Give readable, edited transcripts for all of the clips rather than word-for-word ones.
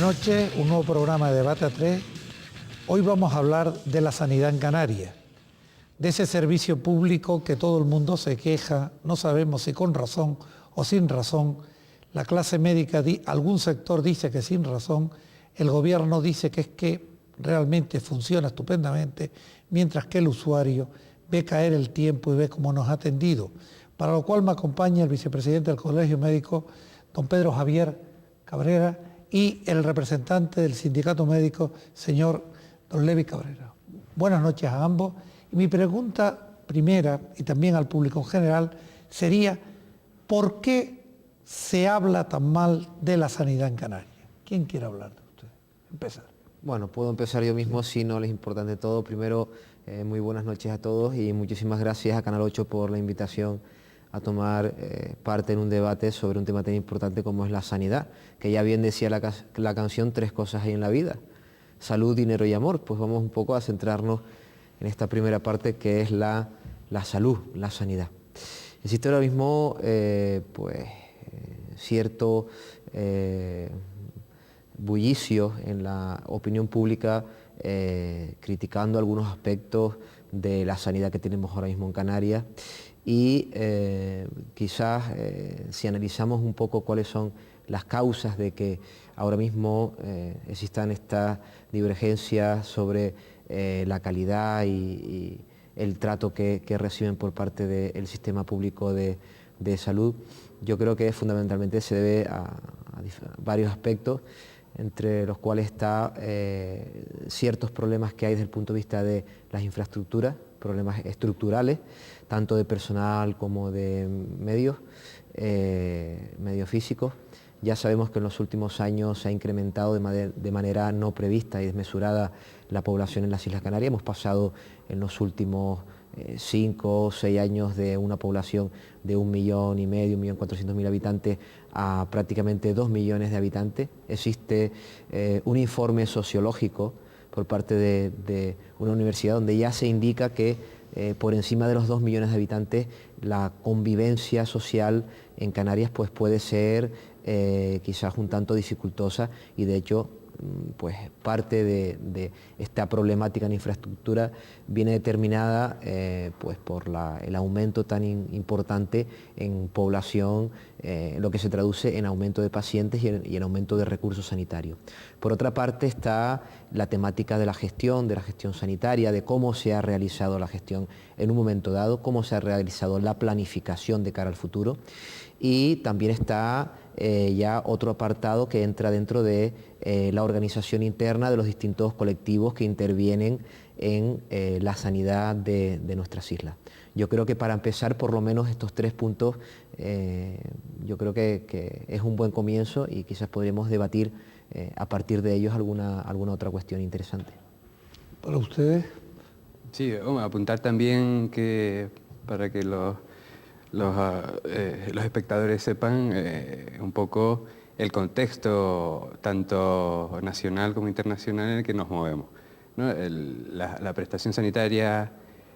noches, un nuevo programa de Debate a 3. Hoy vamos a hablar de la sanidad en Canarias, de ese servicio público que todo el mundo se queja, no sabemos si con razón o sin razón. La clase médica, algún sector dice que sin razón, el gobierno dice que es que realmente funciona estupendamente, mientras que el usuario ve caer el tiempo y ve cómo nos ha atendido. Para lo cual me acompaña el vicepresidente del Colegio Médico, don Pedro Javier Cabrera, y el representante del sindicato médico, señor don Levi Cabrera. Buenas noches a ambos. Y mi pregunta primera, y también al público en general, sería: ¿por qué se habla tan mal de la sanidad en Canarias? ¿Quién quiere hablar de usted? Empezar. Bueno, puedo empezar yo mismo, si no les importa ante todo. Primero, muy buenas noches a todos y muchísimas gracias a Canal 8 por la invitación a tomar parte en un debate sobre un tema tan importante como es la sanidad, que ya bien decía la canción, tres cosas hay en la vida: salud, dinero y amor. Pues vamos un poco a centrarnos en esta primera parte, que es la salud, la sanidad. Existe ahora mismo cierto bullicio en la opinión pública criticando algunos aspectos de la sanidad que tenemos ahora mismo en Canarias, y quizás si analizamos un poco cuáles son las causas de que ahora mismo existan estas divergencias sobre la calidad y el trato que reciben por parte del sistema público de salud, yo creo que fundamentalmente se debe a varios aspectos, entre los cuales está ciertos problemas que hay desde el punto de vista de las infraestructuras, problemas estructurales, tanto de personal como de medios físicos. Ya sabemos que en los últimos años se ha incrementado de manera no prevista y desmesurada la población en las Islas Canarias. Hemos pasado en los últimos 5 o 6 años de una población de 1,5 millones, 1.400.000 habitantes, a prácticamente 2 millones de habitantes. Existe un informe sociológico por parte de una universidad donde ya se indica que por encima de los 2 millones de habitantes la convivencia social en Canarias pues puede ser quizás un tanto dificultosa, y de hecho pues parte de esta problemática en infraestructura viene determinada pues por el aumento tan importante en población, lo que se traduce en aumento de pacientes y en aumento de recursos sanitarios. Por otra parte está la temática de la gestión sanitaria, de cómo se ha realizado la gestión en un momento dado, cómo se ha realizado la planificación de cara al futuro, y también está ya otro apartado que entra dentro de la organización interna de los distintos colectivos que intervienen en la sanidad de nuestras islas. Yo creo que para empezar, por lo menos estos 3 puntos, yo creo que es un buen comienzo, y quizás podremos debatir a partir de ellos alguna otra cuestión interesante. ¿Para ustedes? Sí, apuntar también que para que los espectadores sepan un poco el contexto tanto nacional como internacional en el que nos movemos, ¿no? La prestación sanitaria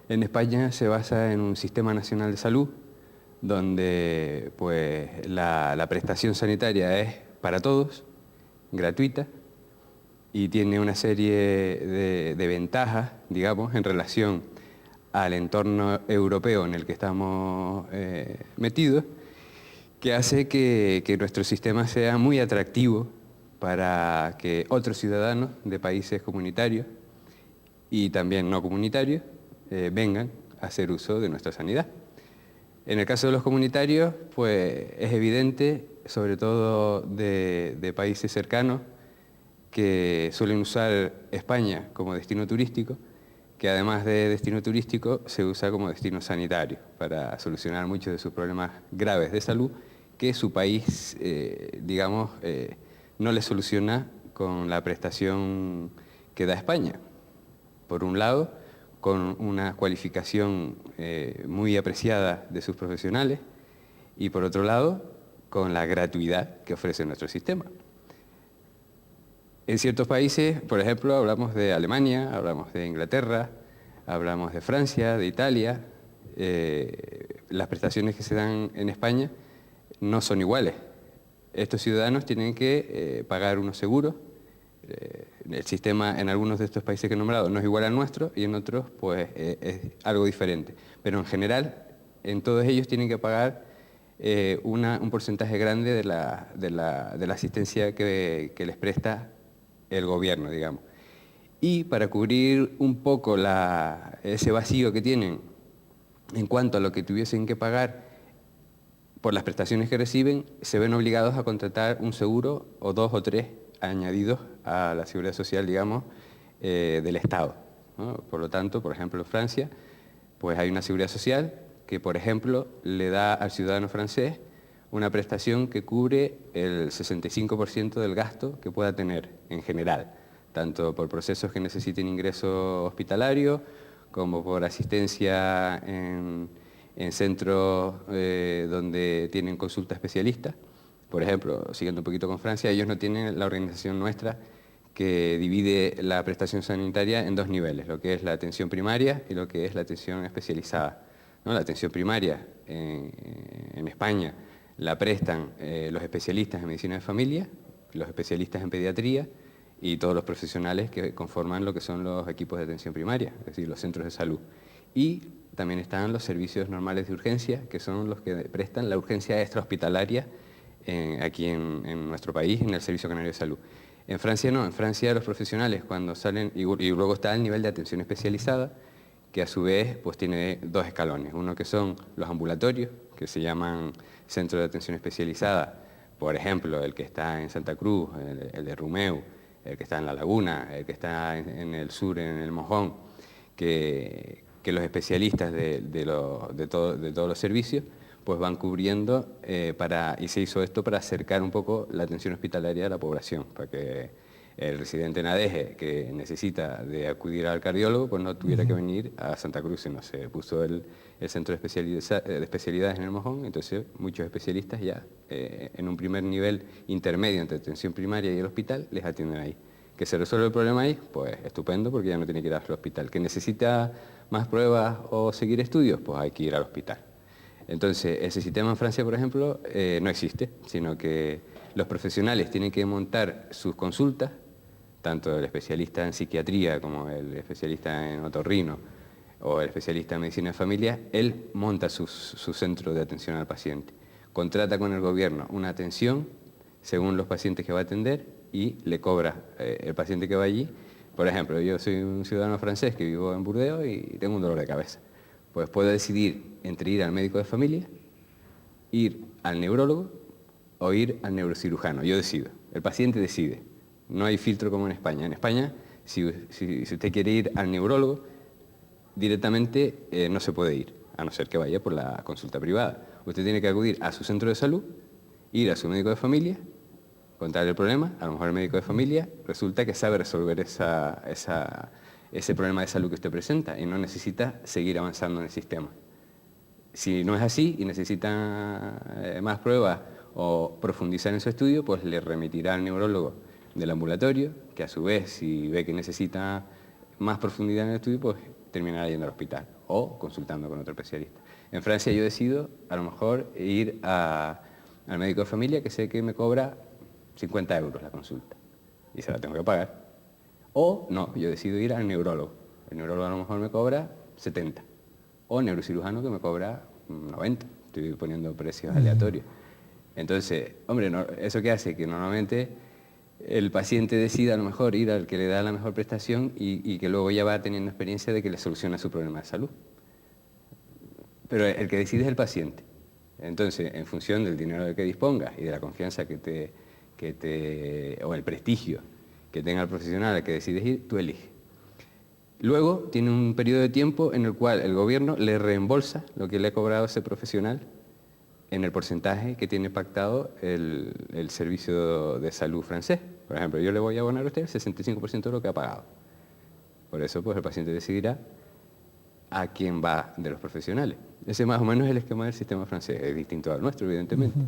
en España se basa en un sistema nacional de salud donde pues, la prestación sanitaria es para todos, gratuita, y tiene una serie de ventajas, digamos, en relación al entorno europeo en el que estamos metidos, que hace que nuestro sistema sea muy atractivo para que otros ciudadanos de países comunitarios y también no comunitarios vengan a hacer uso de nuestra sanidad. En el caso de los comunitarios, pues es evidente, sobre todo de países cercanos, que suelen usar España como destino turístico, que además de destino turístico se usa como destino sanitario para solucionar muchos de sus problemas graves de salud que su país, no les soluciona con la prestación que da España. Por un lado, con una cualificación muy apreciada de sus profesionales, y por otro lado, con la gratuidad que ofrece nuestro sistema. En ciertos países, por ejemplo, hablamos de Alemania, hablamos de Inglaterra, hablamos de Francia, de Italia. Las prestaciones que se dan en España no son iguales. Estos ciudadanos tienen que pagar unos seguros el sistema en algunos de estos países que he nombrado no es igual al nuestro y en otros pues es algo diferente. Pero en general, en todos ellos tienen que pagar un porcentaje grande de la asistencia que les presta el gobierno, digamos. Y para cubrir un poco ese vacío que tienen en cuanto a lo que tuviesen que pagar por las prestaciones que reciben, se ven obligados a contratar un seguro o 2 o 3 añadidos a la seguridad social, digamos, del Estado, ¿no? Por lo tanto, por ejemplo, en Francia, pues hay una seguridad social que, por ejemplo, le da al ciudadano francés una prestación que cubre el 65% del gasto que pueda tener en general, tanto por procesos que necesiten ingreso hospitalario, como por asistencia en centros donde tienen consulta especialista. Por ejemplo, siguiendo un poquito con Francia, ellos no tienen la organización nuestra que divide la prestación sanitaria en 2 niveles, lo que es la atención primaria y lo que es la atención especializada, ¿no? La atención primaria en España la prestan los especialistas en medicina de familia, los especialistas en pediatría y todos los profesionales que conforman lo que son los equipos de atención primaria, es decir, los centros de salud. Y también están los servicios normales de urgencia, que son los que prestan la urgencia extrahospitalaria aquí en nuestro país, en el Servicio Canario de Salud. En Francia no, en Francia los profesionales cuando salen, y luego está el nivel de atención especializada, que a su vez pues tiene 2 escalones, uno que son los ambulatorios, que se llaman centros de atención especializada, por ejemplo, el que está en Santa Cruz, el de Rumeu, el que está en La Laguna, el que está en el sur, en el Mojón, que los especialistas de todos los servicios pues van cubriendo, y se hizo esto para acercar un poco la atención hospitalaria a la población, para que el residente en Adeje que necesita de acudir al cardiólogo pues no tuviera que venir a Santa Cruz, sino se puso el centro de especialidades en el Mojón, entonces muchos especialistas ya en un primer nivel intermedio entre atención primaria y el hospital les atienden ahí. ¿Que se resuelve el problema ahí? Pues estupendo, porque ya no tiene que ir al hospital. ¿Que necesita más pruebas o seguir estudios? Pues hay que ir al hospital. Entonces, ese sistema en Francia, por ejemplo, no existe, sino que los profesionales tienen que montar sus consultas, tanto el especialista en psiquiatría como el especialista en otorrino o el especialista en medicina de familia, él monta su centro de atención al paciente. Contrata con el gobierno una atención según los pacientes que va a atender y le cobra el paciente que va allí. Por ejemplo, yo soy un ciudadano francés que vivo en Burdeos y tengo un dolor de cabeza. Pues puedo decidir entre ir al médico de familia, ir al neurólogo o ir al neurocirujano. Yo decido, el paciente decide. No hay filtro como en España. En España, si usted quiere ir al neurólogo, directamente no se puede ir, a no ser que vaya por la consulta privada. Usted tiene que acudir a su centro de salud, ir a su médico de familia, contarle el problema, a lo mejor el médico de familia resulta que sabe resolver ese problema de salud que usted presenta y no necesita seguir avanzando en el sistema. Si no es así y necesita más pruebas o profundizar en su estudio, pues le remitirá al neurólogo del ambulatorio, que a su vez, si ve que necesita más profundidad en el estudio, pues terminará yendo al hospital o consultando con otro especialista. En Francia yo decido, a lo mejor, ir al médico de familia, que sé que me cobra 50 euros la consulta y se la tengo que pagar. O no, yo decido ir al neurólogo. El neurólogo a lo mejor me cobra 70. O neurocirujano que me cobra 90. Estoy poniendo precios aleatorios. Entonces, hombre, ¿eso qué hace? Que normalmente el paciente decida a lo mejor ir al que le da la mejor prestación y que luego ya va teniendo experiencia de que le soluciona su problema de salud. Pero el que decide es el paciente. Entonces, en función del dinero del que dispongas y de la confianza o el prestigio que tenga el profesional al que decides ir, tú eliges. Luego tiene un periodo de tiempo en el cual el gobierno le reembolsa lo que le ha cobrado ese profesional en el porcentaje que tiene pactado el servicio de salud francés. Por ejemplo, yo le voy a abonar a usted el 65% de lo que ha pagado. Por eso, pues el paciente decidirá a quién va de los profesionales. Ese más o menos es el esquema del sistema francés, es distinto al nuestro, evidentemente.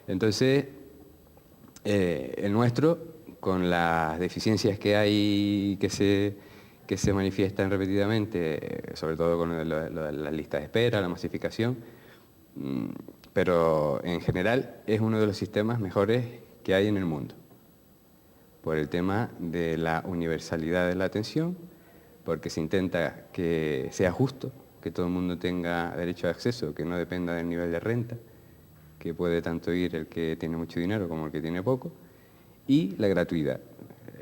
Entonces, el nuestro, con las deficiencias que hay, que se manifiestan repetidamente, sobre todo con la lista de espera, la masificación, pero en general es uno de los sistemas mejores que hay en el mundo. por el tema de la universalidad de la atención, porque se intenta que sea justo, que todo el mundo tenga derecho de acceso, que no dependa del nivel de renta, que puede tanto ir el que tiene mucho dinero como el que tiene poco, y la gratuidad.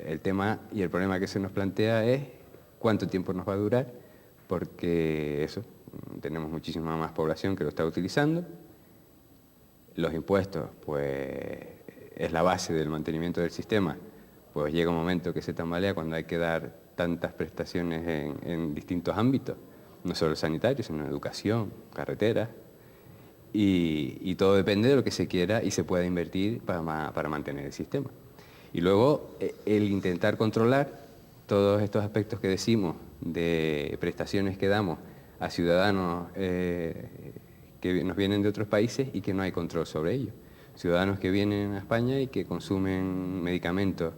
El tema y el problema que se nos plantea es cuánto tiempo nos va a durar, porque eso, tenemos muchísima más población que lo está utilizando. Los impuestos, pues, es la base del mantenimiento del sistema, pues llega un momento que se tambalea cuando hay que dar tantas prestaciones en distintos ámbitos, no solo sanitarios, sino educación, carreteras, y todo depende de lo que se quiera y se pueda invertir para mantener el sistema. Y luego el intentar controlar todos estos aspectos que decimos de prestaciones que damos a ciudadanos que nos vienen de otros países y que no hay control sobre ellos. Ciudadanos que vienen a España y que consumen medicamentos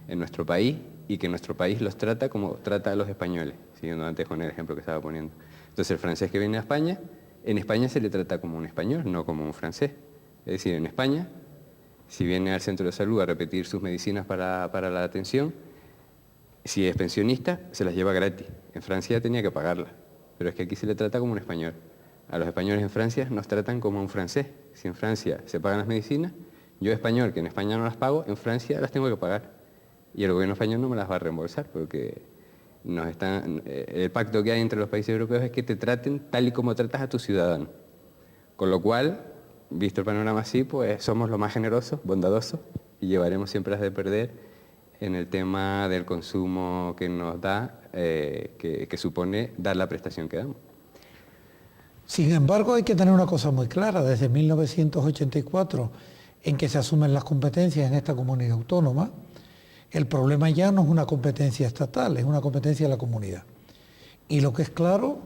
en nuestro país y que nuestro país los trata como trata a los españoles, siguiendo antes con el ejemplo que estaba poniendo. Entonces el francés que viene a España, en España se le trata como un español, no como un francés. Es decir, en España, si viene al centro de salud a repetir sus medicinas para la atención, si es pensionista, se las lleva gratis. En Francia tenía que pagarlas, pero es que aquí se le trata como un español. A los españoles en Francia nos tratan como a un francés. Si en Francia se pagan las medicinas, yo español, que en España no las pago, en Francia las tengo que pagar. Y el gobierno español no me las va a reembolsar, porque el pacto que hay entre los países europeos es que te traten tal y como tratas a tus ciudadanos. Con lo cual, visto el panorama así, pues somos los más generosos, bondadosos, y llevaremos siempre las de perder en el tema del consumo que nos da, que supone dar la prestación que damos. Sin embargo, hay que tener una cosa muy clara. Desde 1984, en que se asumen las competencias en esta comunidad autónoma, el problema ya no es una competencia estatal, es una competencia de la comunidad. Y lo que es claro,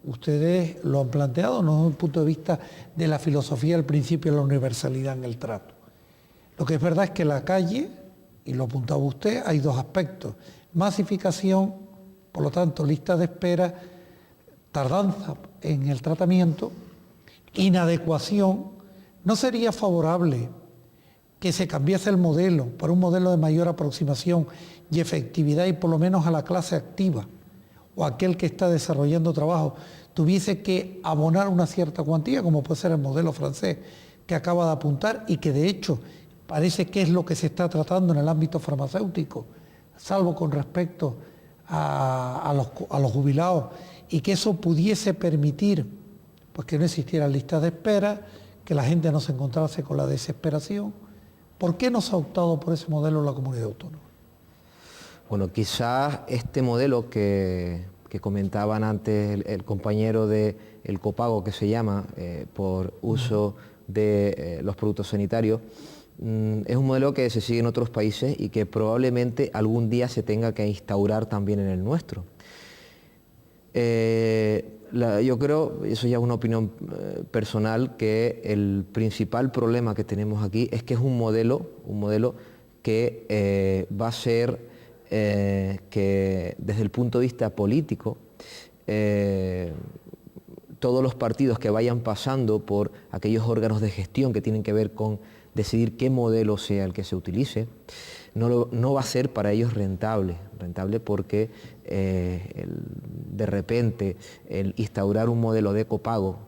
ustedes lo han planteado, no desde un punto de vista de la filosofía del principio de la universalidad en el trato. Lo que es verdad es que en la calle, y lo apuntaba usted, hay dos aspectos: masificación, por lo tanto, listas de espera, tardanza en el tratamiento, inadecuación. ¿No sería favorable que se cambiase el modelo por un modelo de mayor aproximación y efectividad, y por lo menos a la clase activa o aquel que está desarrollando trabajo tuviese que abonar una cierta cuantía, como puede ser el modelo francés que acaba de apuntar y que de hecho parece que es lo que se está tratando en el ámbito farmacéutico, salvo con respecto a los jubilados, y que eso pudiese permitir pues que no existieran listas de espera, que la gente no se encontrase con la desesperación? ¿Por qué no se ha optado por ese modelo en la comunidad autónoma? Bueno, quizás este modelo que comentaban antes el compañero del copago, que se llama, por uso de los productos sanitarios, es un modelo que se sigue en otros países y que probablemente algún día se tenga que instaurar también en el nuestro. Yo creo, eso ya es una opinión personal, que el principal problema que tenemos aquí es que es un modelo que va a ser que desde el punto de vista político, todos los partidos que vayan pasando por aquellos órganos de gestión que tienen que ver con decidir qué modelo sea el que se utilice, no va a ser para ellos rentable porque de repente el instaurar un modelo de copago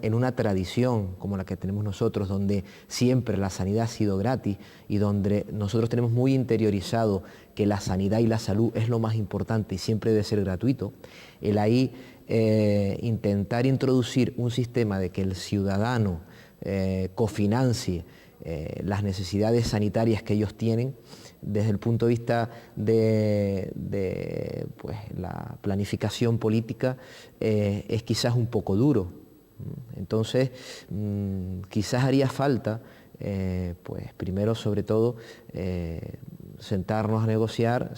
en una tradición como la que tenemos nosotros, donde siempre la sanidad ha sido gratis y donde nosotros tenemos muy interiorizado que la sanidad y la salud es lo más importante y siempre debe ser gratuito, el ahí intentar introducir un sistema de que el ciudadano cofinancie las necesidades sanitarias que ellos tienen, desde el punto de vista de pues, la planificación política, es quizás un poco duro. Entonces, quizás haría falta, pues primero, sobre todo, sentarnos a negociar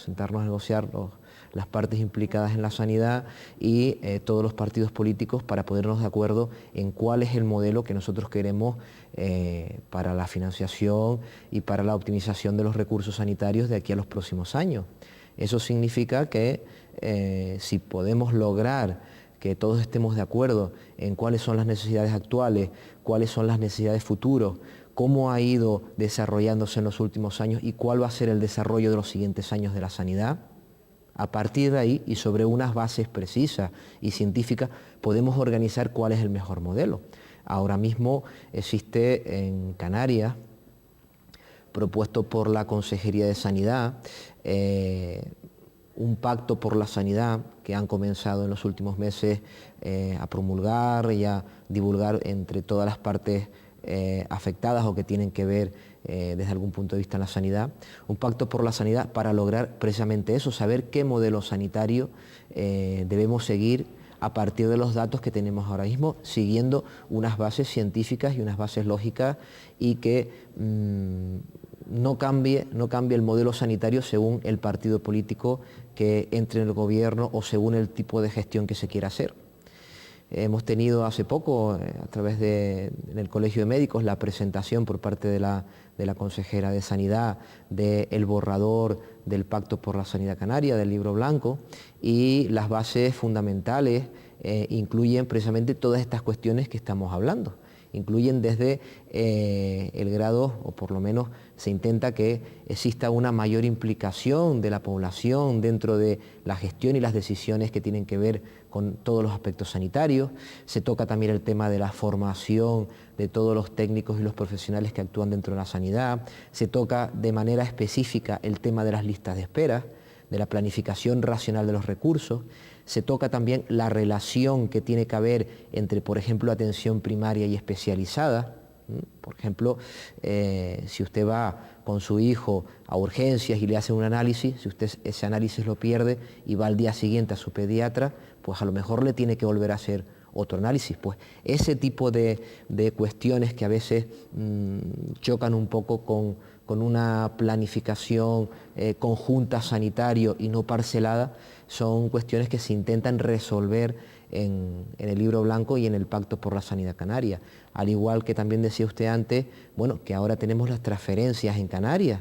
las partes implicadas en la sanidad y todos los partidos políticos, para ponernos de acuerdo en cuál es el modelo que nosotros queremos para la financiación y para la optimización de los recursos sanitarios de aquí a los próximos años. Eso significa que si podemos lograr que todos estemos de acuerdo en cuáles son las necesidades actuales, cuáles son las necesidades futuras, cómo ha ido desarrollándose en los últimos años y cuál va a ser el desarrollo de los siguientes años de la sanidad. A partir de ahí, y sobre unas bases precisas y científicas, podemos organizar cuál es el mejor modelo. Ahora mismo existe en Canarias, propuesto por la Consejería de Sanidad, un pacto por la sanidad que han comenzado en los últimos meses a promulgar y a divulgar entre todas las partes afectadas o que tienen que ver desde algún punto de vista en la sanidad, un pacto por la sanidad para lograr precisamente eso, saber qué modelo sanitario debemos seguir a partir de los datos que tenemos ahora mismo, siguiendo unas bases científicas y unas bases lógicas y que no cambie el modelo sanitario según el partido político que entre en el gobierno o según el tipo de gestión que se quiera hacer. Hemos tenido hace poco, a través en el Colegio de Médicos, la presentación por parte de la consejera de Sanidad del borrador del Pacto por la Sanidad Canaria, del Libro Blanco, y las bases fundamentales incluyen precisamente todas estas cuestiones que estamos hablando. Incluyen desde el grado, o por lo menos se intenta que exista una mayor implicación de la población dentro de la gestión y las decisiones que tienen que ver con todos los aspectos sanitarios. Se toca también el tema de la formación de todos los técnicos y los profesionales que actúan dentro de la sanidad. Se toca de manera específica el tema de las listas de espera, de la planificación racional de los recursos. Se toca también la relación que tiene que haber entre, por ejemplo, atención primaria y especializada. Por ejemplo, si usted va con su hijo a urgencias y le hacen un análisis, si usted ese análisis lo pierde y va al día siguiente a su pediatra, pues a lo mejor le tiene que volver a hacer otro análisis. Pues ese tipo de cuestiones que a veces chocan un poco con una planificación conjunta sanitario y no parcelada, son cuestiones que se intentan resolver en el Libro Blanco y en el Pacto por la Sanidad Canaria. Al igual que también decía usted antes, bueno, que ahora tenemos las transferencias en Canarias.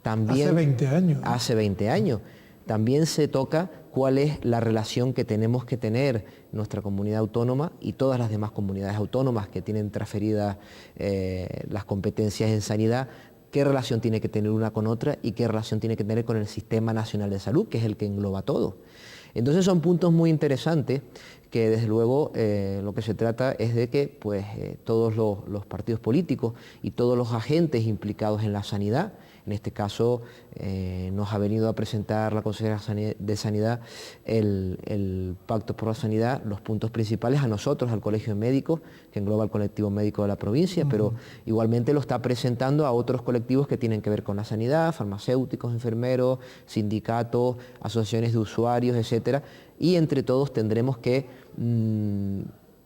También, hace 20 años. Hace 20 años. También se toca cuál es la relación que tenemos que tener nuestra comunidad autónoma y todas las demás comunidades autónomas que tienen transferidas las competencias en sanidad, qué relación tiene que tener una con otra y qué relación tiene que tener con el Sistema Nacional de Salud, que es el que engloba todo. Entonces son puntos muy interesantes que desde luego lo que se trata es de que pues, todos los partidos políticos y todos los agentes implicados en la sanidad, en este caso nos ha venido a presentar la consejera de Sanidad el Pacto por la Sanidad, los puntos principales a nosotros, al Colegio de Médicos, que engloba el colectivo médico de la provincia, pero igualmente lo está presentando a otros colectivos que tienen que ver con la sanidad, farmacéuticos, enfermeros, sindicatos, asociaciones de usuarios, etcétera, y entre todos tendremos que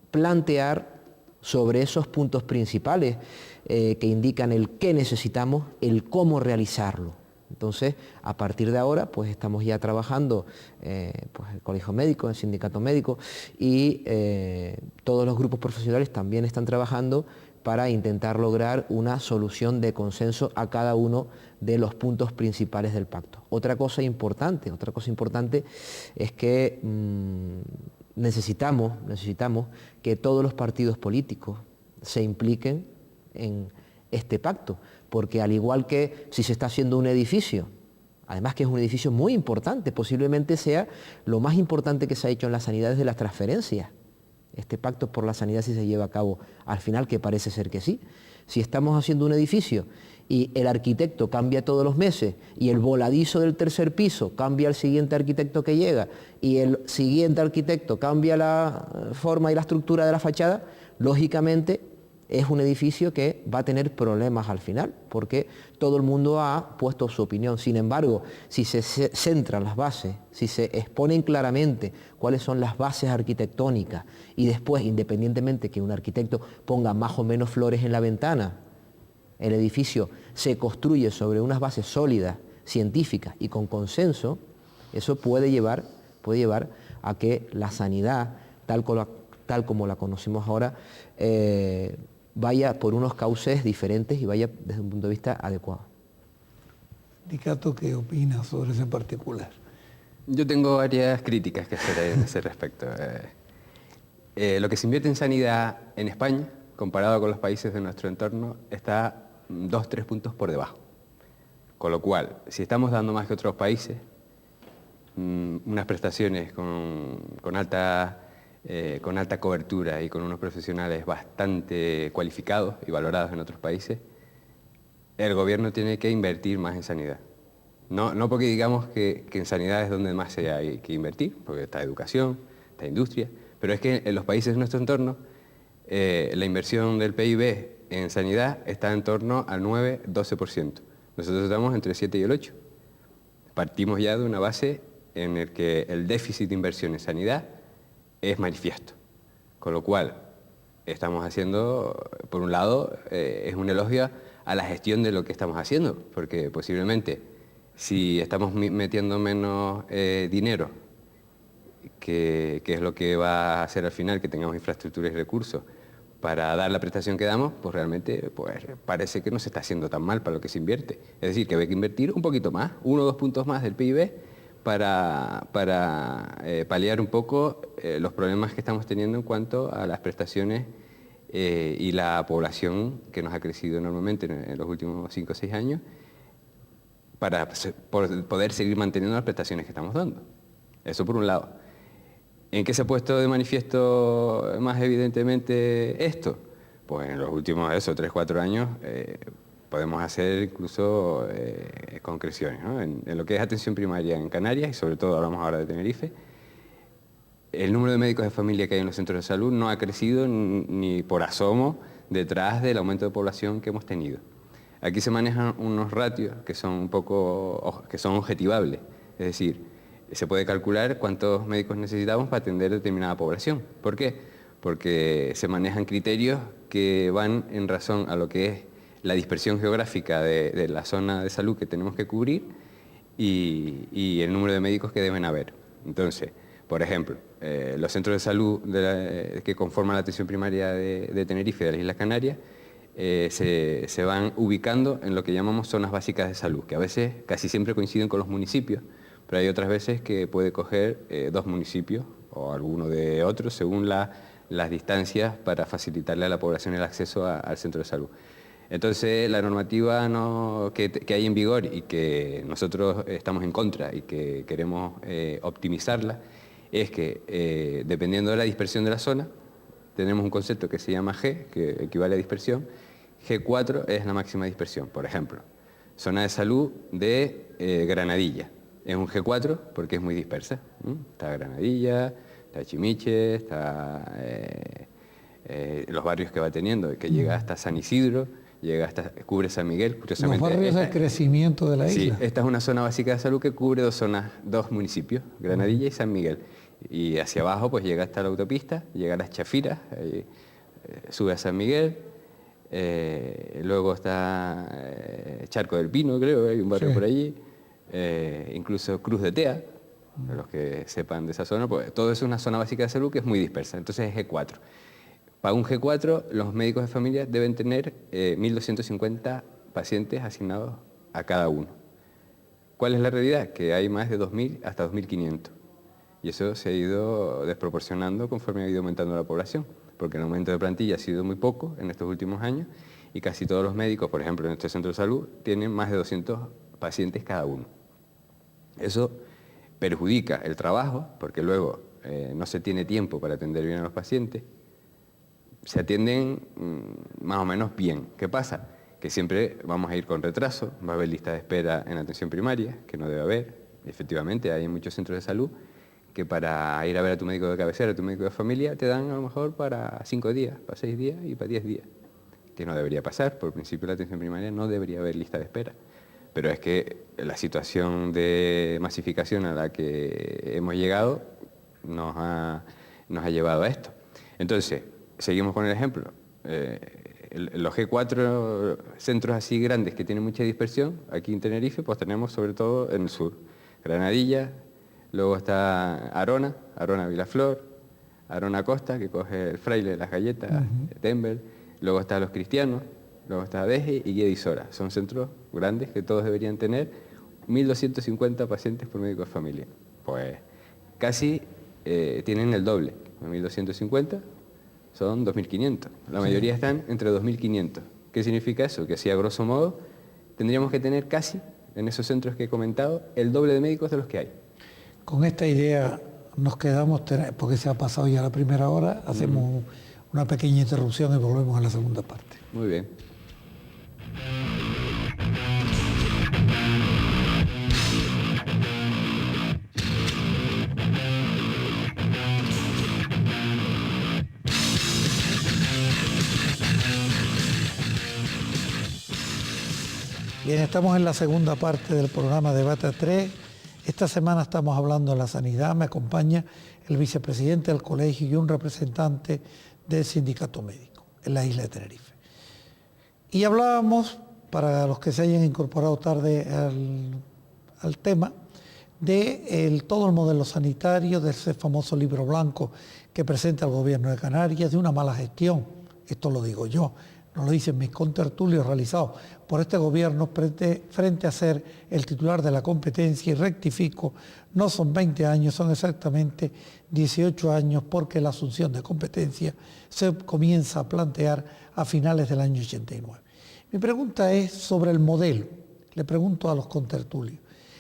plantear sobre esos puntos principales que indican el qué necesitamos, el cómo realizarlo. Entonces, a partir de ahora, pues estamos ya trabajando, pues el Colegio Médico, el Sindicato Médico y todos los grupos profesionales también están trabajando para intentar lograr una solución de consenso a cada uno de los puntos principales del pacto. Otra cosa importante es que necesitamos que todos los partidos políticos se impliquen en este pacto, porque al igual que si se está haciendo un edificio, además que es un edificio muy importante, posiblemente sea lo más importante que se ha hecho en la sanidad desde las transferencias. Este pacto por la sanidad si se lleva a cabo al final, que parece ser que sí. Si estamos haciendo un edificio y el arquitecto cambia todos los meses y el voladizo del tercer piso cambia al siguiente arquitecto que llega y el siguiente arquitecto cambia la forma y la estructura de la fachada, lógicamente es un edificio que va a tener problemas al final, porque todo el mundo ha puesto su opinión. Sin embargo, si se centran las bases, si se exponen claramente cuáles son las bases arquitectónicas y después, independientemente que un arquitecto ponga más o menos flores en la ventana, el edificio se construye sobre unas bases sólidas, científicas y con consenso, eso puede llevar a que la sanidad, tal como la conocemos ahora, vaya por unos cauces diferentes y vaya desde un punto de vista adecuado. Dicato, ¿qué opina sobre ese particular? Yo tengo varias críticas que hacer en ese respecto. Lo que se invierte en sanidad en España, comparado con los países de nuestro entorno, está 2-3 puntos por debajo. Con lo cual, si estamos dando más que otros países, unas prestaciones con alta cobertura y con unos profesionales bastante cualificados y valorados en otros países, el gobierno tiene que invertir más en sanidad. No porque digamos que en sanidad es donde más se hay que invertir, porque está educación, está industria, pero es que en los países de nuestro entorno la inversión del PIB en sanidad está en torno al 9-12%. Nosotros estamos entre el 7 y el 8%. Partimos ya de una base en la que el déficit de inversión en sanidad es manifiesto. Con lo cual, estamos haciendo, por un lado, es un elogio a la gestión de lo que estamos haciendo, porque posiblemente si estamos metiendo menos dinero, que es lo que va a hacer al final que tengamos infraestructuras y recursos para dar la prestación que damos, pues realmente pues, parece que no se está haciendo tan mal para lo que se invierte. Es decir, que hay que invertir un poquito más, 1 o 2 puntos más del PIB para paliar un poco los problemas que estamos teniendo en cuanto a las prestaciones y la población que nos ha crecido enormemente en los últimos 5 o 6 años para poder seguir manteniendo las prestaciones que estamos dando. Eso por un lado. ¿En qué se ha puesto de manifiesto más evidentemente esto? Pues en los últimos 3-4 años podemos hacer incluso concreciones, ¿no? En lo que es atención primaria en Canarias, y sobre todo hablamos ahora de Tenerife, el número de médicos de familia que hay en los centros de salud no ha crecido ni por asomo detrás del aumento de población que hemos tenido. Aquí se manejan unos ratios que son objetivables, es decir, se puede calcular cuántos médicos necesitamos para atender determinada población. ¿Por qué? Porque se manejan criterios que van en razón a lo que es la dispersión geográfica de la zona de salud que tenemos que cubrir y el número de médicos que deben haber. Entonces, por ejemplo, los centros de salud que conforman la atención primaria de Tenerife y de las Islas Canarias se van ubicando en lo que llamamos zonas básicas de salud, que a veces casi siempre coinciden con los municipios, pero hay otras veces que puede coger 2 municipios o alguno de otros según las distancias para facilitarle a la población el acceso al centro de salud. Entonces, la normativa que hay en vigor y que nosotros estamos en contra y que queremos optimizarla, es que dependiendo de la dispersión de la zona, tenemos un concepto que se llama G, que equivale a dispersión. G4 es la máxima dispersión. Por ejemplo, zona de salud de Granadilla. Es un G4 porque es muy dispersa. Está Granadilla, está Chimiche, está los barrios que va teniendo, que llega hasta San Isidro, cubre San Miguel. Los barrios de crecimiento de la isla. Sí, esta es una zona básica de salud que cubre 2 municipios, Granadilla y San Miguel. Y hacia abajo pues llega hasta la autopista, llega a las Chafiras, sube a San Miguel, luego está Charco del Pino, creo, hay un barrio por allí, incluso Cruz de Tea, los que sepan de esa zona, pues todo eso es una zona básica de salud que es muy dispersa, entonces es G4. Para un G4 los médicos de familia deben tener 1.250 pacientes asignados a cada uno. ¿Cuál es la realidad? Que hay más de 2.000 hasta 2.500. Y eso se ha ido desproporcionando conforme ha ido aumentando la población, porque el aumento de plantilla ha sido muy poco en estos últimos años y casi todos los médicos, por ejemplo, en este centro de salud, tienen más de 200 pacientes cada uno. Eso perjudica el trabajo, porque luego no se tiene tiempo para atender bien a los pacientes. Se atienden más o menos bien. ¿Qué pasa? Que siempre vamos a ir con retraso, va a haber lista de espera en atención primaria, que no debe haber. Efectivamente, hay muchos centros de salud que para ir a ver a tu médico de cabecera, a tu médico de familia, te dan a lo mejor para 5 días, para 6 días y para 10 días. Que no debería pasar, por principio de la atención primaria no debería haber lista de espera. Pero es que la situación de masificación a la que hemos llegado nos ha llevado a esto. Entonces, seguimos con el ejemplo. Los G4 centros así grandes que tienen mucha dispersión, aquí en Tenerife, pues tenemos sobre todo en el sur. Granadilla, luego está Arona Vilaflor, Arona Costa, que coge el Fraile, las Galletas, Denver, luego está Los Cristianos, luego está Deje y Guía de Isora. Son centros grandes que todos deberían tener 1.250 pacientes por médico de familia. Pues casi tienen el doble, 1.250 son 2.500. La mayoría están entre 2.500, ¿Qué significa eso? Que si a grosso modo tendríamos que tener casi, en esos centros que he comentado, el doble de médicos de los que hay. Con esta idea nos quedamos, porque se ha pasado ya la primera hora, hacemos una pequeña interrupción y volvemos a la segunda parte. Muy bien. Bien, estamos en la segunda parte del programa Debate a 3. Esta semana estamos hablando de la sanidad. Me acompaña el vicepresidente del colegio y un representante del sindicato médico en la isla de Tenerife. Y hablábamos, para los que se hayan incorporado tarde al tema, de todo el modelo sanitario, de ese famoso libro blanco que presenta el gobierno de Canarias, de una mala gestión. Esto lo digo yo, no lo dicen mis contertulios realizados por este gobierno frente a ser el titular de la competencia, y rectifico, no son 20 años, son exactamente 18 años, porque la asunción de competencia se comienza a plantear a finales del año 89. Mi pregunta es sobre el modelo, le pregunto a los contertulios.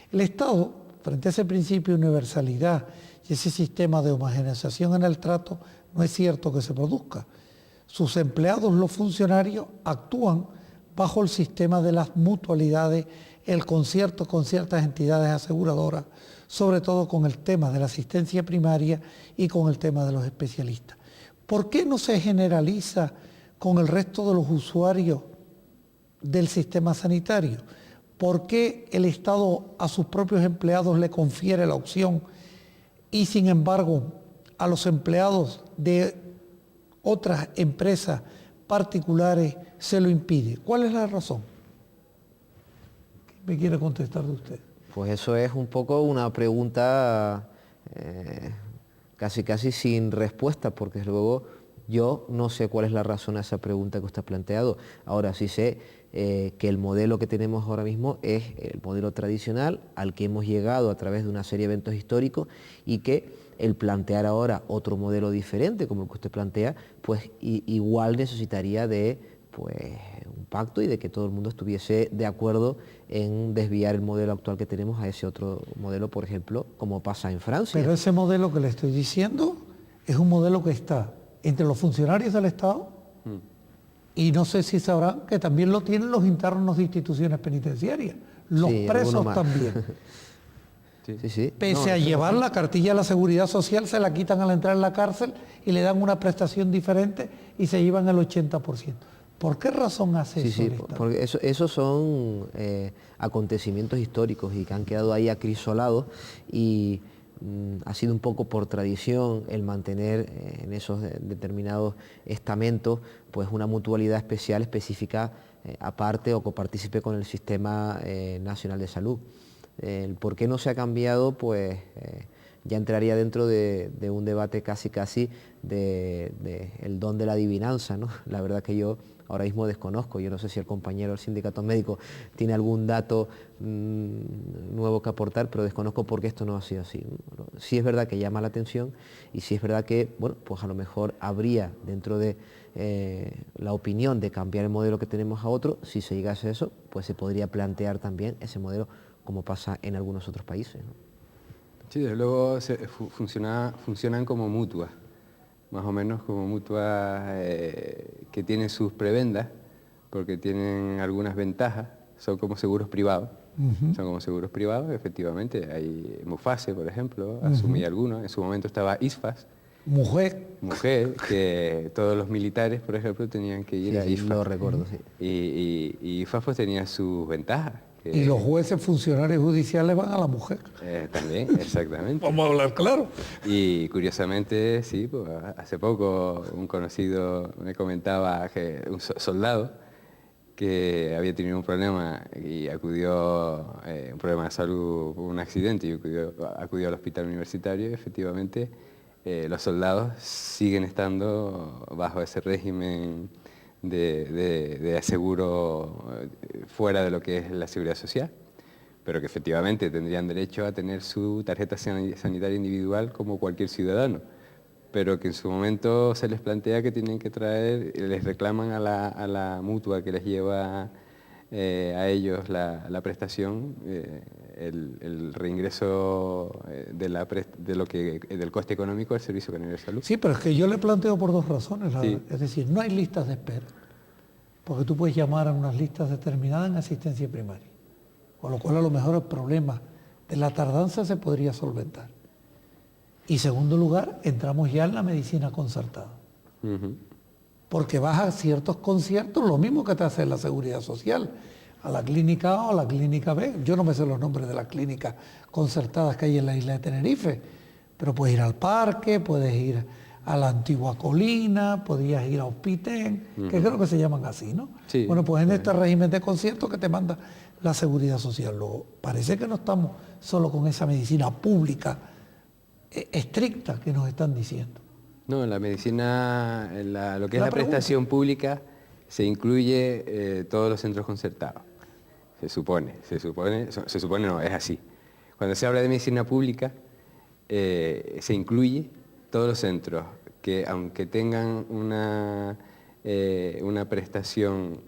El Estado, frente a ese principio de universalidad y ese sistema de homogeneización en el trato, no es cierto que se produzca. Sus empleados, los funcionarios, actúan bajo el sistema de las mutualidades, el concierto con ciertas entidades aseguradoras, sobre todo con el tema de la asistencia primaria y con el tema de los especialistas. ¿Por qué no se generaliza con el resto de los usuarios del sistema sanitario? ¿Por qué el Estado a sus propios empleados le confiere la opción y, sin embargo, a los empleados de otras empresas particulares se lo impide? ¿Cuál es la razón? ¿Qué me quiere contestar de usted? Pues eso es un poco una pregunta casi sin respuesta, porque desde luego yo no sé cuál es la razón a esa pregunta que usted ha planteado. Ahora sí sé que el modelo que tenemos ahora mismo es el modelo tradicional al que hemos llegado a través de una serie de eventos históricos, y que el plantear ahora otro modelo diferente, como el que usted plantea, pues igual necesitaría de un pacto y de que todo el mundo estuviese de acuerdo en desviar el modelo actual que tenemos a ese otro modelo, por ejemplo, como pasa en Francia. Pero ese modelo que le estoy diciendo es un modelo que está entre los funcionarios del Estado y no sé si sabrán que también lo tienen los internos de instituciones penitenciarias, los presos también. Sí. Pese a llevar la cartilla de la Seguridad Social, se la quitan al entrar en la cárcel y le dan una prestación diferente y se llevan el 80%. ¿Por qué razón hace eso? Sí, porque esos son acontecimientos históricos y que han quedado ahí acrisolados, y ha sido un poco por tradición el mantener en esos determinados estamentos pues una mutualidad especial, específica, aparte o copartícipe con el Sistema Nacional de Salud. El por qué no se ha cambiado, pues ya entraría dentro de un debate casi de el don de la adivinanza, ¿no? La verdad que yo ahora mismo desconozco, yo no sé si el compañero del sindicato médico tiene algún dato nuevo que aportar, pero desconozco por qué esto no ha sido así. Sí es verdad que llama la atención, y sí es verdad que, bueno, pues a lo mejor habría dentro de la opinión de cambiar el modelo que tenemos a otro. Si se llegase a eso, pues se podría plantear también ese modelo como pasa en algunos otros países, ¿no? Sí, desde luego funcionan como mutuas, más o menos como mutuas que tienen sus prebendas, porque tienen algunas ventajas, son como seguros privados. Son como seguros privados, efectivamente. Hay Mufase, por ejemplo, asumí algunos. En su momento estaba ISFAS. Mujer, que todos los militares, por ejemplo, tenían que ir a ISFAS. Lo recuerdo, sí. Y ISFAS pues tenía sus ventajas. y los jueces funcionarios judiciales van a la mujer. También, exactamente. Vamos a hablar claro. Y curiosamente, sí, pues, hace poco un conocido me comentaba que un soldado que había tenido un problema y acudió, un problema de salud, un accidente, y acudió al hospital universitario, y efectivamente los soldados siguen estando bajo ese régimen de aseguro fuera de lo que es la seguridad social, pero que efectivamente tendrían derecho a tener su tarjeta sanitaria individual como cualquier ciudadano. pero que en su momento se les plantea que tienen que traer, les reclaman a la mutua que les lleva a ellos la prestación, el reingreso del coste económico del Servicio Canario de Salud. Sí, pero es que yo le planteo por dos razones. Sí. Es decir, no hay listas de espera, porque tú puedes llamar a unas listas determinadas en asistencia primaria, con lo cual a lo mejor el problema de la tardanza se podría solventar. Y segundo lugar, entramos ya en la medicina concertada. Porque vas a ciertos conciertos, lo mismo que te hace la Seguridad Social, a la clínica A o a la clínica B. Yo no me sé los nombres de las clínicas concertadas que hay en la isla de Tenerife, pero puedes ir al parque, puedes ir a la antigua colina, podías ir a Hospitén, que creo que se llaman así, ¿no? Sí, bueno, pues en este régimen de conciertos que te manda la Seguridad Social. Luego, parece que no estamos solo con esa medicina pública estricta que nos están diciendo. No, en la medicina, lo que es la prestación pública, se incluye todos los centros concertados. Se supone no, es así. Cuando se habla de medicina pública, se incluye todos los centros que, aunque tengan una prestación,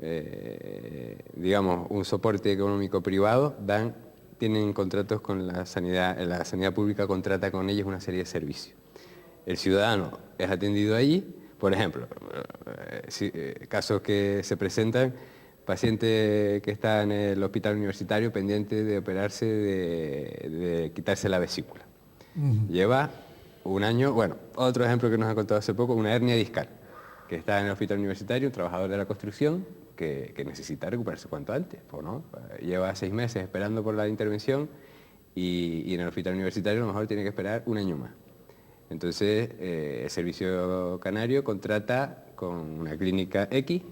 digamos, un soporte económico privado, tienen contratos con la sanidad pública contrata con ellos una serie de servicios. El ciudadano es atendido allí, por ejemplo, casos que se presentan, paciente que está en el hospital universitario pendiente de operarse, de quitarse la vesícula. Lleva un año, bueno, otro ejemplo que nos han contado hace poco, una hernia discal, que está en el hospital universitario, un trabajador de la construcción, que necesita recuperarse cuanto antes, ¿no? Lleva 6 meses esperando por la intervención y en el hospital universitario a lo mejor tiene que esperar un año más. Entonces, el Servicio Canario contrata con una clínica X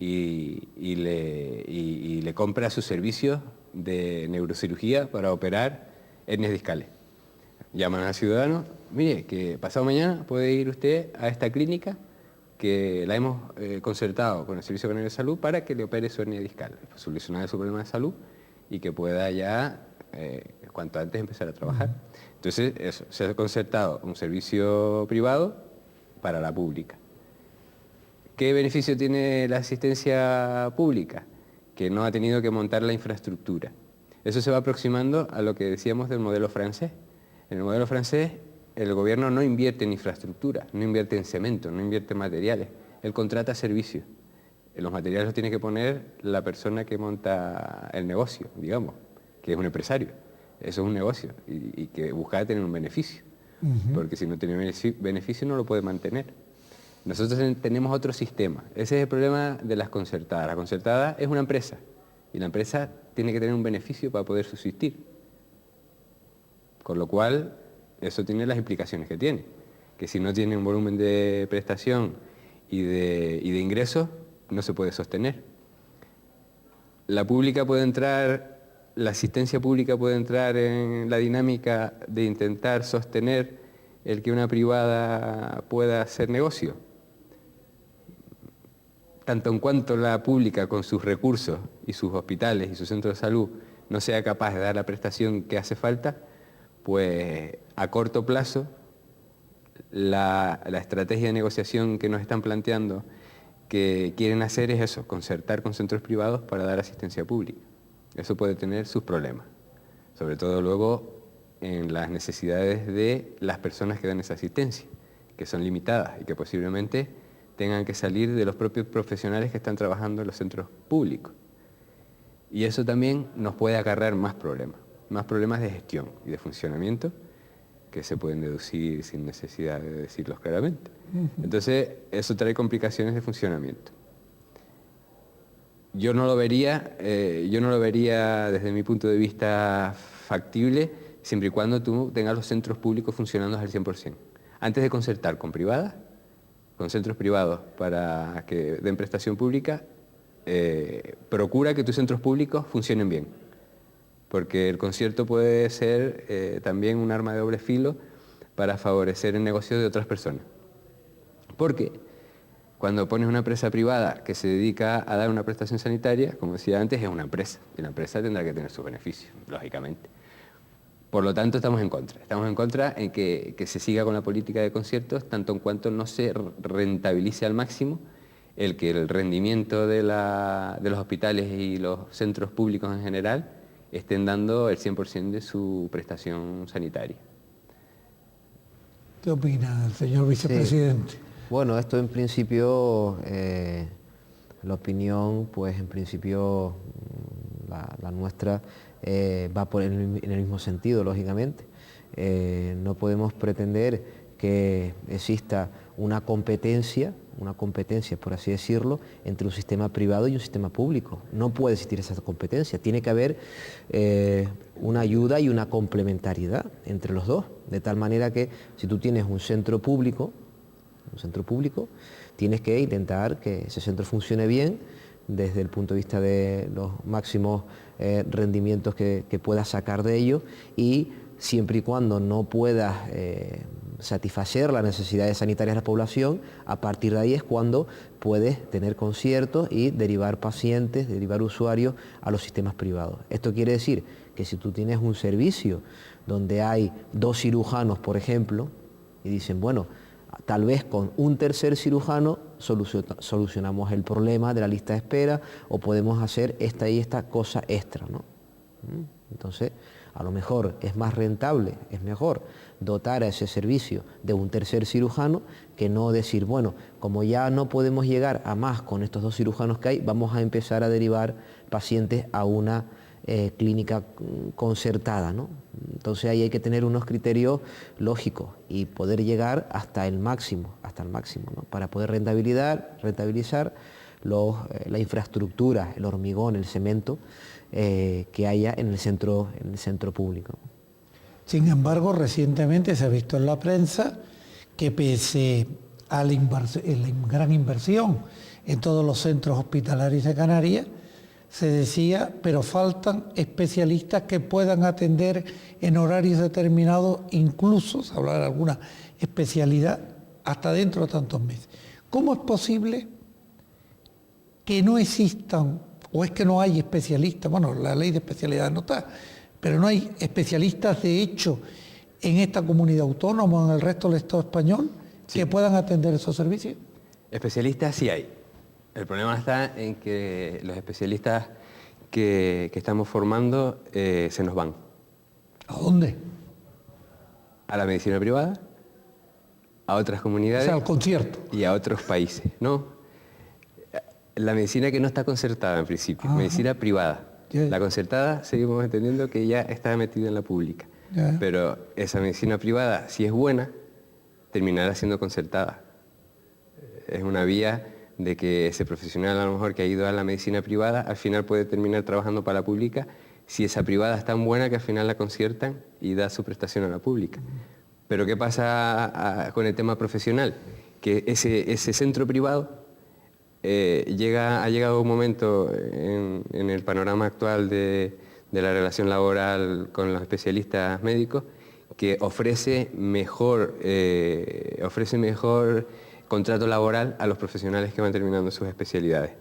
y le compra sus servicios de neurocirugía para operar hernias discales. Llaman al ciudadano, mire, que pasado mañana puede ir usted a esta clínica que la hemos concertado con el Servicio Canario de Salud para que le opere su hernia discal, solucionar su problema de salud y que pueda ya cuanto antes empezar a trabajar. Entonces, eso, se ha concertado un servicio privado para la pública. ¿Qué beneficio tiene la asistencia pública? Que no ha tenido que montar la infraestructura. Eso se va aproximando a lo que decíamos del modelo francés. En el modelo francés, el gobierno no invierte en infraestructura, no invierte en cemento, no invierte en materiales. Él contrata servicios. Los materiales los tiene que poner la persona que monta el negocio, digamos, que es un empresario. Eso es un negocio y que busca tener un beneficio, porque si no tiene beneficio no lo puede mantener. Nosotros tenemos otro sistema. Ese es el problema de las concertadas. La concertada es una empresa y la empresa tiene que tener un beneficio para poder subsistir. Con lo cual, eso tiene las implicaciones que tiene, que si no tiene un volumen de prestación y de ingresos, no se puede sostener. La asistencia pública puede entrar en la dinámica de intentar sostener el que una privada pueda hacer negocio. Tanto en cuanto la pública con sus recursos y sus hospitales y sus centros de salud no sea capaz de dar la prestación que hace falta, pues a corto plazo la estrategia de negociación que nos están planteando que quieren hacer es eso, concertar con centros privados para dar asistencia pública. Eso puede tener sus problemas, sobre todo luego en las necesidades de las personas que dan esa asistencia, que son limitadas y que posiblemente tengan que salir de los propios profesionales que están trabajando en los centros públicos. Y eso también nos puede acarrear más problemas de gestión y de funcionamiento que se pueden deducir sin necesidad de decirlos claramente. Entonces, eso trae complicaciones de funcionamiento. Yo no lo vería desde mi punto de vista factible, siempre y cuando tú tengas los centros públicos funcionando al 100%. Antes de concertar con privadas, con centros privados para que den prestación pública, procura que tus centros públicos funcionen bien, porque el concierto puede ser también un arma de doble filo para favorecer el negocio de otras personas. Porque cuando pones una empresa privada que se dedica a dar una prestación sanitaria, como decía antes, es una empresa, y la empresa tendrá que tener sus beneficios, lógicamente. Por lo tanto, estamos en contra. Estamos en contra en que se siga con la política de conciertos, tanto en cuanto no se rentabilice al máximo el que el rendimiento de los hospitales y los centros públicos en general estén dando el 100% de su prestación sanitaria. ¿Qué opina el señor vicepresidente? Sí. Bueno, esto en principio, la opinión, pues en principio la nuestra va en el mismo sentido, lógicamente. No podemos pretender que exista una competencia, por así decirlo, entre un sistema privado y un sistema público. No puede existir esa competencia. Tiene que haber una ayuda y una complementariedad entre los dos, de tal manera que si tú tienes un centro público, tienes que intentar que ese centro funcione bien desde el punto de vista de los máximos rendimientos que puedas sacar de ello, y siempre y cuando no puedas satisfacer las necesidades sanitarias de la población, a partir de ahí es cuando puedes tener conciertos y derivar pacientes, derivar usuarios a los sistemas privados. Esto quiere decir que si tú tienes un servicio donde hay 2 cirujanos, por ejemplo, y dicen, bueno, tal vez con un tercer cirujano solucionamos el problema de la lista de espera, o podemos hacer esta y esta cosa extra, ¿no? Entonces, a lo mejor es más rentable, es mejor dotar a ese servicio de un tercer cirujano que no decir, bueno, como ya no podemos llegar a más con estos 2 cirujanos que hay, vamos a empezar a derivar pacientes a una clínica concertada, ¿no? Entonces ahí hay que tener unos criterios lógicos y poder llegar hasta el máximo, ¿no? Para poder rentabilizar la infraestructura, el hormigón, el cemento que haya en el centro público. Sin embargo, recientemente se ha visto en la prensa que pese a la gran inversión en todos los centros hospitalarios de Canarias, se decía, pero faltan especialistas que puedan atender en horarios determinados, incluso, se habla de alguna especialidad, hasta dentro de tantos meses. ¿Cómo es posible que no existan, o es que no hay especialistas? Bueno, la ley de especialidad no está, pero no hay especialistas de hecho en esta comunidad autónoma o en el resto del Estado español que puedan atender esos servicios. Especialistas sí hay. El problema está en que los especialistas que estamos formando se nos van. ¿A dónde? A la medicina privada, a otras comunidades. O sea, al concierto. Y a otros países, ¿no? La medicina que no está concertada en principio, medicina privada. La concertada seguimos entendiendo que ya está metida en la pública. Pero esa medicina privada, si es buena, terminará siendo concertada. Es una vía de que ese profesional a lo mejor que ha ido a la medicina privada, al final puede terminar trabajando para la pública, si esa privada es tan buena que al final la conciertan y da su prestación a la pública. Pero ¿qué pasa con el tema profesional? Que ese centro privado ha llegado un momento en el panorama actual de la relación laboral con los especialistas médicos que ofrece mejor contrato laboral a los profesionales que van terminando sus especialidades.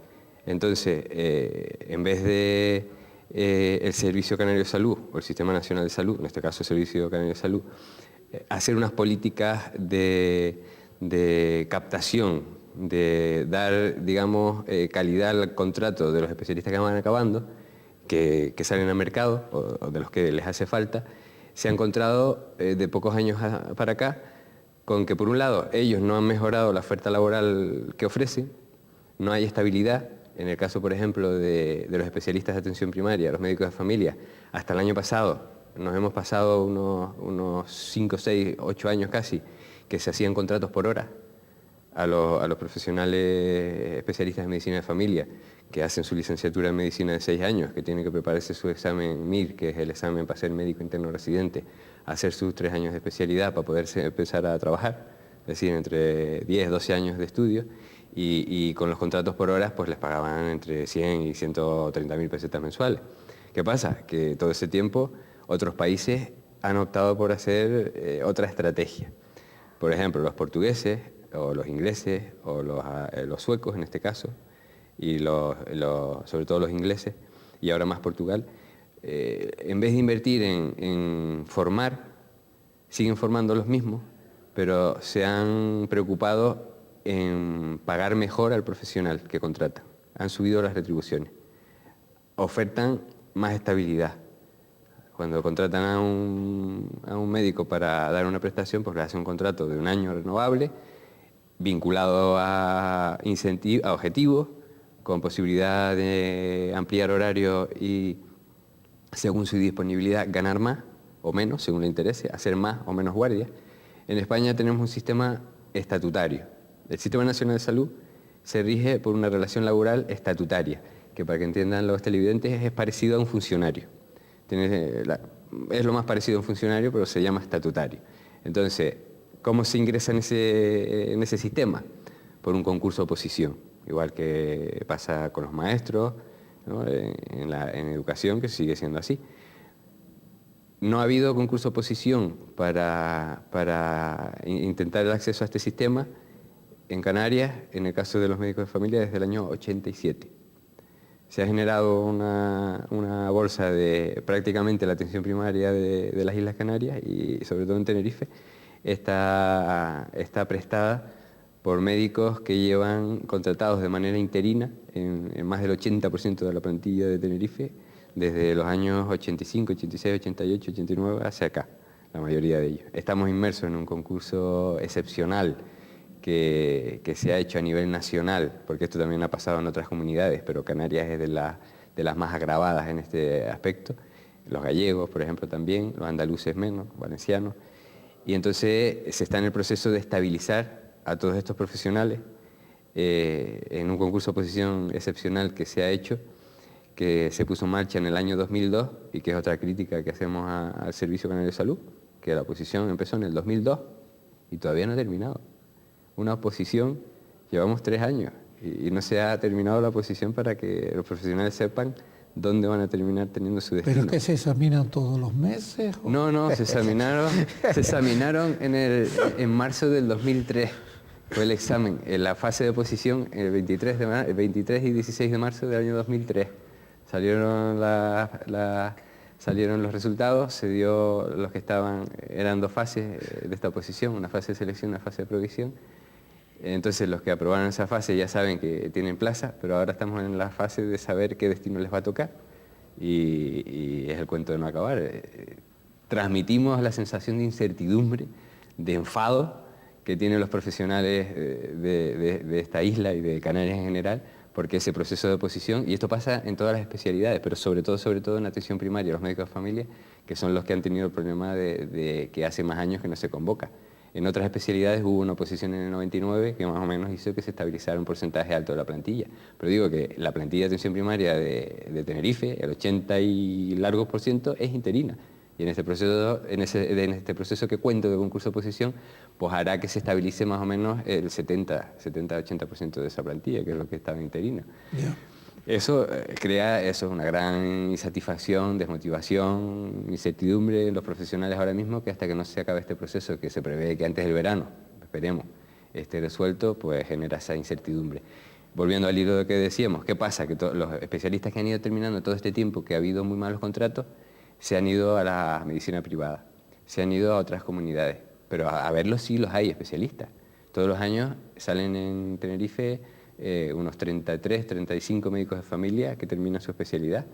Entonces, en vez de el Servicio Canario de Salud o el Sistema Nacional de Salud, en este caso el Servicio Canario de Salud, hacer unas políticas de captación, de dar, digamos, calidad al contrato de los especialistas que van acabando, que salen al mercado o de los que les hace falta, se ha encontrado de pocos años para acá con que, por un lado, ellos no han mejorado la oferta laboral que ofrecen, no hay estabilidad. En el caso, por ejemplo, de los especialistas de atención primaria, los médicos de familia, hasta el año pasado nos hemos pasado unos 5, 6, 8 años casi, que se hacían contratos por hora a los profesionales especialistas de medicina de familia, que hacen su licenciatura en medicina de 6 años, que tienen que prepararse su examen MIR, que es el examen para ser médico interno residente, hacer sus 3 años de especialidad para poder empezar a trabajar, es decir, entre 10, 12 años de estudio, y con los contratos por horas pues les pagaban entre 100 y 130.000 pesetas mensuales. ¿Qué pasa? Que todo ese tiempo otros países han optado por hacer otra estrategia. Por ejemplo, los portugueses, o los ingleses, o los suecos en este caso, y sobre todo los ingleses, y ahora más Portugal, en vez de invertir en formar, siguen formando los mismos, pero se han preocupado en pagar mejor al profesional que contratan. Han subido las retribuciones. Ofertan más estabilidad. Cuando contratan a un médico para dar una prestación, pues le hacen un contrato de 1 año renovable, vinculado a objetivos, con posibilidad de ampliar horario y, según su disponibilidad, ganar más o menos, según le interese, hacer más o menos guardias. En España tenemos un sistema estatutario. El Sistema Nacional de Salud se rige por una relación laboral estatutaria, que, para que entiendan los televidentes, es parecido a un funcionario. Es lo más parecido a un funcionario, pero se llama estatutario. Entonces, ¿cómo se ingresa en ese sistema? Por un concurso de oposición, igual que pasa con los maestros, ¿no? En educación, que sigue siendo así. No ha habido concurso de oposición para intentar el acceso a este sistema en Canarias, en el caso de los médicos de familia, desde el año 87. Se ha generado una bolsa de prácticamente la atención primaria de las Islas Canarias, y sobre todo en Tenerife, está prestada por médicos que llevan contratados de manera interina en más del 80% de la plantilla de Tenerife, desde los años 85, 86, 88, 89 hacia acá, la mayoría de ellos. Estamos inmersos en un concurso excepcional que se ha hecho a nivel nacional, porque esto también ha pasado en otras comunidades, pero Canarias es de las más agravadas en este aspecto. Los gallegos, por ejemplo, también, los andaluces menos, valencianos. Y entonces se está en el proceso de estabilizar a todos estos profesionales en un concurso de oposición excepcional que se ha hecho, que se puso en marcha en el año 2002, y que es otra crítica que hacemos al Servicio Canario de Salud, que la oposición empezó en el 2002 y todavía no ha terminado. Una oposición, llevamos 3 años y no se ha terminado la oposición para que los profesionales sepan dónde van a terminar teniendo su destino. ¿Pero es que se examinan todos los meses? ¿O? No, se examinaron en marzo del 2003. Fue el examen, en la fase de oposición, el 23 y 16 de marzo del año 2003. Salieron los resultados, se dio los que eran 2 fases de esta oposición, una fase de selección y una fase de provisión. Entonces los que aprobaron esa fase ya saben que tienen plaza, pero ahora estamos en la fase de saber qué destino les va a tocar, y es el cuento de no acabar. Transmitimos la sensación de incertidumbre, de enfado que tienen los profesionales de esta isla y de Canarias en general, porque ese proceso de oposición, y esto pasa en todas las especialidades, pero sobre todo en la atención primaria, los médicos de familia, que son los que han tenido el problema de que hace más años que no se convoca. En otras especialidades hubo una oposición en el 99 que más o menos hizo que se estabilizara un porcentaje alto de la plantilla. Pero digo que la plantilla de atención primaria de Tenerife, el 80 y largos % es interina. Y en este proceso que cuento de concurso de oposición, pues hará que se estabilice más o menos el 70-80% de esa plantilla, que es lo que estaba interina. Yeah. Eso es una gran insatisfacción, desmotivación, incertidumbre en los profesionales ahora mismo, que hasta que no se acabe este proceso, que se prevé que antes del verano, esperemos, esté resuelto, pues genera esa incertidumbre. Volviendo al hilo de que decíamos, ¿qué pasa? Que los especialistas que han ido terminando todo este tiempo, que ha habido muy malos contratos, se han ido a la medicina privada, se han ido a otras comunidades, pero a verlos sí los hay especialistas. Todos los años salen en Tenerife unos 33, 35 médicos de familia que terminan su especialidad.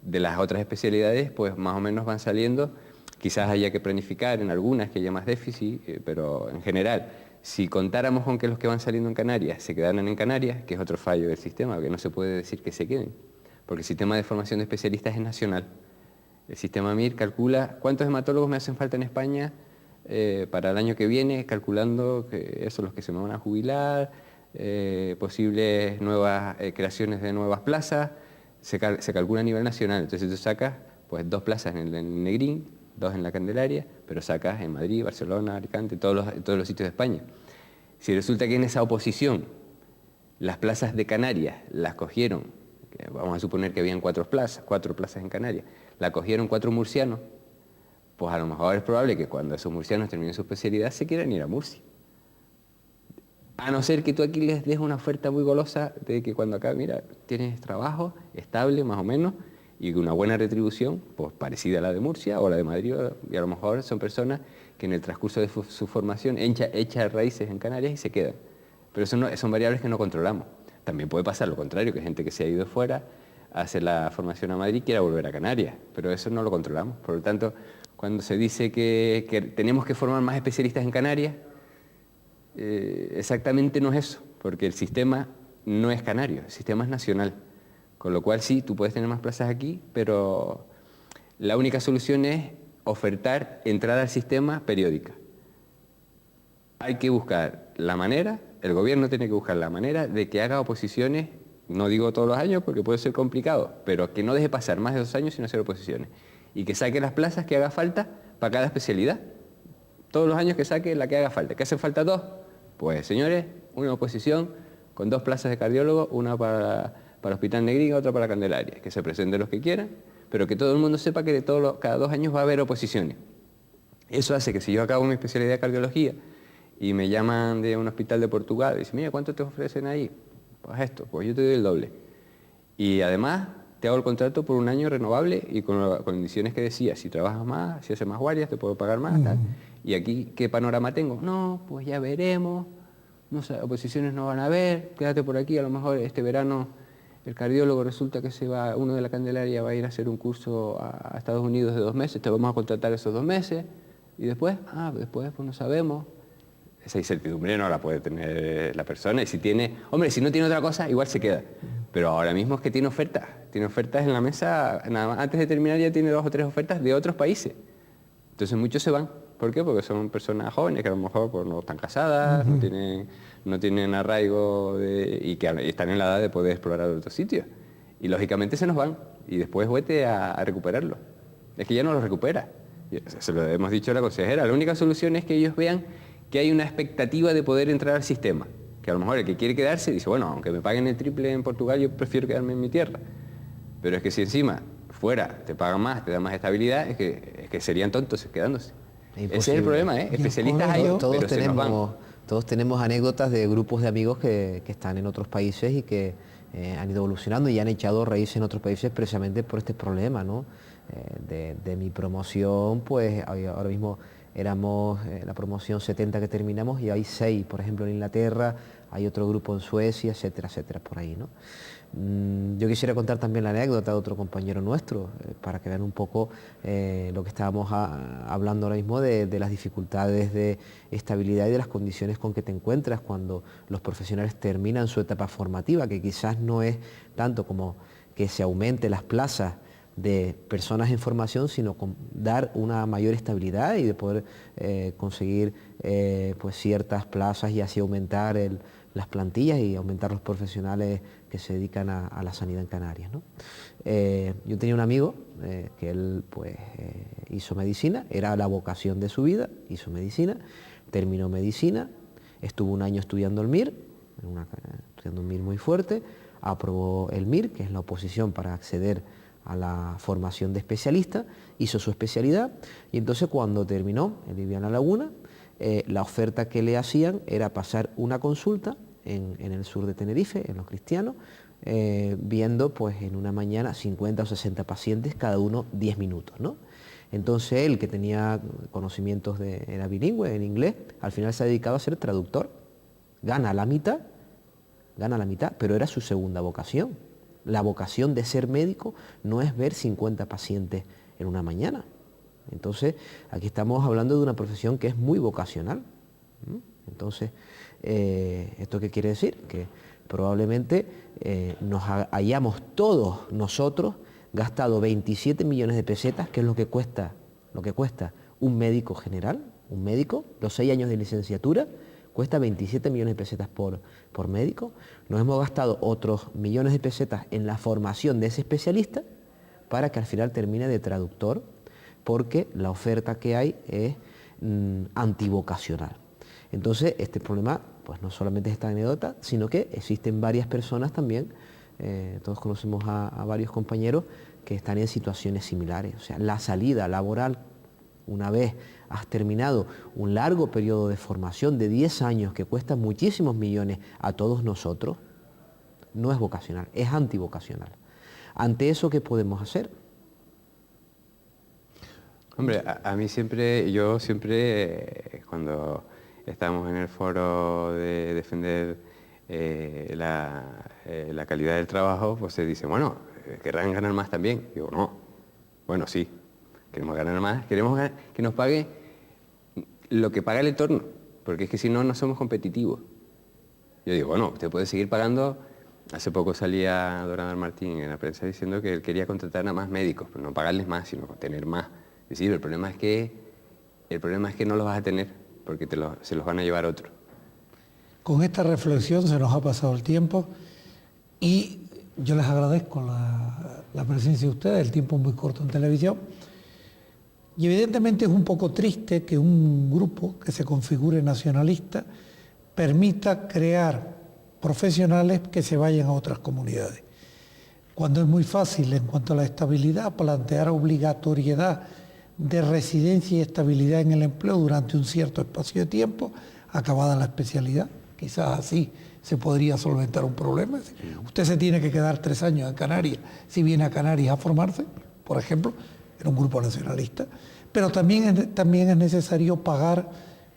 De las otras especialidades, pues más o menos van saliendo, quizás haya que planificar en algunas que haya más déficit, pero en general, si contáramos con que los que van saliendo en Canarias se quedaran en Canarias, que es otro fallo del sistema, que no se puede decir que se queden, porque el sistema de formación de especialistas es nacional. El sistema MIR calcula cuántos hematólogos me hacen falta en España para el año que viene, calculando que esos son los que se me van a jubilar, posibles nuevas creaciones de nuevas plazas, se calcula a nivel nacional. Entonces tú sacas pues 2 plazas en el Negrín, 2 en la Candelaria, pero sacas en Madrid, Barcelona, Alicante, todos los sitios de España. Si resulta que en esa oposición las plazas de Canarias las cogieron, vamos a suponer que habían 4 plazas en Canarias, la cogieron 4 murcianos, pues a lo mejor es probable que cuando esos murcianos terminen su especialidad se quieran ir a Murcia. A no ser que tú aquí les des una oferta muy golosa de que cuando acá, mira, tienes trabajo estable más o menos y una buena retribución, pues parecida a la de Murcia o la de Madrid, y a lo mejor son personas que en el transcurso de su formación echan raíces en Canarias y se quedan. Pero eso son variables que no controlamos. También puede pasar lo contrario, que gente que se ha ido fuera a hacer la formación a Madrid quiera volver a Canarias, pero eso no lo controlamos. Por lo tanto, cuando se dice que tenemos que formar más especialistas en Canarias, exactamente no es eso, porque el sistema no es canario, el sistema es nacional. Con lo cual sí, tú puedes tener más plazas aquí, pero la única solución es ofertar entrada al sistema periódica. Hay que buscar la manera, el gobierno tiene que buscar la manera de que haga oposiciones, no digo todos los años porque puede ser complicado, pero que no deje pasar más de 2 años sin hacer oposiciones. Y que saque las plazas que haga falta para cada especialidad. Todos los años que saque la que haga falta. ¿Qué hacen falta 2? Pues señores, una oposición con 2 plazas de cardiólogo, una para Hospital Negrín, otra para Candelaria, que se presenten los que quieran, pero que todo el mundo sepa que cada 2 años va a haber oposiciones. Eso hace que si yo acabo mi especialidad de cardiología y me llaman de un hospital de Portugal y dicen, mira, ¿cuánto te ofrecen ahí? Pues esto, pues yo te doy el doble. Y además te hago el contrato por 1 año renovable y con las condiciones que decía, si trabajas más, si haces más guardias, te puedo pagar más, tal. Y aquí, ¿qué panorama tengo? No, pues ya veremos, no sé, oposiciones no van a haber, quédate por aquí, a lo mejor este verano el cardiólogo resulta que uno de la Candelaria va a ir a hacer un curso a Estados Unidos de 2 meses, te vamos a contratar esos 2 meses, y después, pues no sabemos. Esa incertidumbre no la puede tener la persona, y si no tiene otra cosa, igual se queda. Pero ahora mismo es que tiene ofertas en la mesa, nada más, antes de terminar ya tiene 2 o 3 ofertas de otros países. Entonces muchos se van. ¿Por qué? Porque son personas jóvenes que a lo mejor pues, no están casadas, no tienen arraigo y que están en la edad de poder explorar otros sitios. Y lógicamente se nos van y después vete a recuperarlo. Es que ya no lo recupera. Se lo hemos dicho a la consejera. La única solución es que ellos vean que hay una expectativa de poder entrar al sistema. Que a lo mejor el que quiere quedarse dice, bueno, aunque me paguen el triple en Portugal, yo prefiero quedarme en mi tierra. Pero es que si encima fuera te pagan más, te dan más estabilidad, es que serían tontos quedándose. Ese es el problema, ¿eh? Especialistas hay, pero se nos van. Todos tenemos anécdotas de grupos de amigos que están en otros países y que han ido evolucionando y han echado raíces en otros países precisamente por este problema, ¿no? De mi promoción, pues ahora mismo éramos la promoción 70 que terminamos y hay 6, por ejemplo, en Inglaterra, hay otro grupo en Suecia, etcétera, etcétera, por ahí, ¿no? Yo quisiera contar también la anécdota de otro compañero nuestro, para que vean un poco lo que estábamos hablando ahora mismo de las dificultades de estabilidad y de las condiciones con que te encuentras cuando los profesionales terminan su etapa formativa, que quizás no es tanto como que se aumente las plazas de personas en formación, sino con dar una mayor estabilidad y de poder conseguir pues ciertas plazas y así aumentar las plantillas y aumentar los profesionales que se dedican a la sanidad en Canarias, ¿no? Yo tenía un amigo que él pues hizo medicina, era la vocación de su vida, hizo medicina, terminó medicina, estuvo 1 año estudiando el MIR, estudiando un MIR muy fuerte, aprobó el MIR, que es la oposición para acceder a la formación de especialista, hizo su especialidad y entonces cuando terminó, él vivía en La Laguna, la oferta que le hacían era pasar una consulta en el sur de Tenerife, en Los Cristianos, viendo pues en una mañana 50 o 60 pacientes, cada uno 10 minutos, ¿no? Entonces él, que tenía conocimientos era bilingüe en inglés, al final se ha dedicado a ser traductor, gana la mitad, pero era su segunda vocación. La vocación de ser médico no es ver 50 pacientes en una mañana. Entonces, aquí estamos hablando de una profesión que es muy vocacional. Entonces, ¿esto qué quiere decir? Que probablemente nos hayamos todos nosotros gastado 27 millones de pesetas, que es lo que cuesta un médico general, un médico, los 6 años de licenciatura, cuesta 27 millones de pesetas por médico. Nos hemos gastado otros millones de pesetas en la formación de ese especialista para que al final termine de traductor, porque la oferta que hay es antivocacional. Entonces, este problema pues no solamente es esta anécdota, sino que existen varias personas también, todos conocemos a varios compañeros que están en situaciones similares. O sea, la salida laboral, una vez has terminado un largo periodo de formación de 10 años que cuesta muchísimos millones a todos nosotros, no es vocacional, es antivocacional. Ante eso, ¿qué podemos hacer? Hombre, a mí yo siempre, cuando estamos en el foro de defender la calidad del trabajo, pues se dice, bueno, ¿querrán ganar más también? Digo, no. Bueno, sí, queremos ganar más, queremos que nos pague lo que paga el entorno, porque es que si no, no somos competitivos. Yo digo, bueno, usted puede seguir pagando. Hace poco salía Dorado Martín en la prensa diciendo que él quería contratar a más médicos, pero no pagarles más, sino tener más. Es decir, el problema es que no los vas a tener, porque se los van a llevar otros. Con esta reflexión se nos ha pasado el tiempo y yo les agradezco la presencia de ustedes, el tiempo es muy corto en televisión. Y evidentemente es un poco triste que un grupo que se configure nacionalista permita crear profesionales que se vayan a otras comunidades. Cuando es muy fácil, en cuanto a la estabilidad, plantear obligatoriedad de residencia y estabilidad en el empleo durante un cierto espacio de tiempo, acabada la especialidad. Quizás así se podría solventar un problema. Usted se tiene que quedar 3 años en Canarias si viene a Canarias a formarse, por ejemplo, en un grupo nacionalista, pero también es necesario pagar,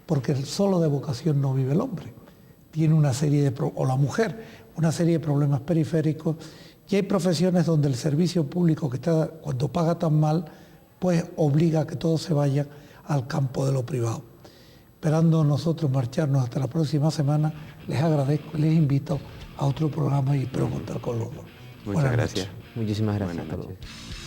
porque solo de vocación no vive el hombre. Tiene una serie o la mujer, una serie de problemas periféricos, y hay profesiones donde el servicio público, que está, cuando paga tan mal, pues obliga a que todos se vayan al campo de lo privado. Esperando nosotros marcharnos hasta la próxima semana, les agradezco y les invito a otro programa y espero contar con los dos. Muchas gracias. Muchísimas gracias. Buenas noches.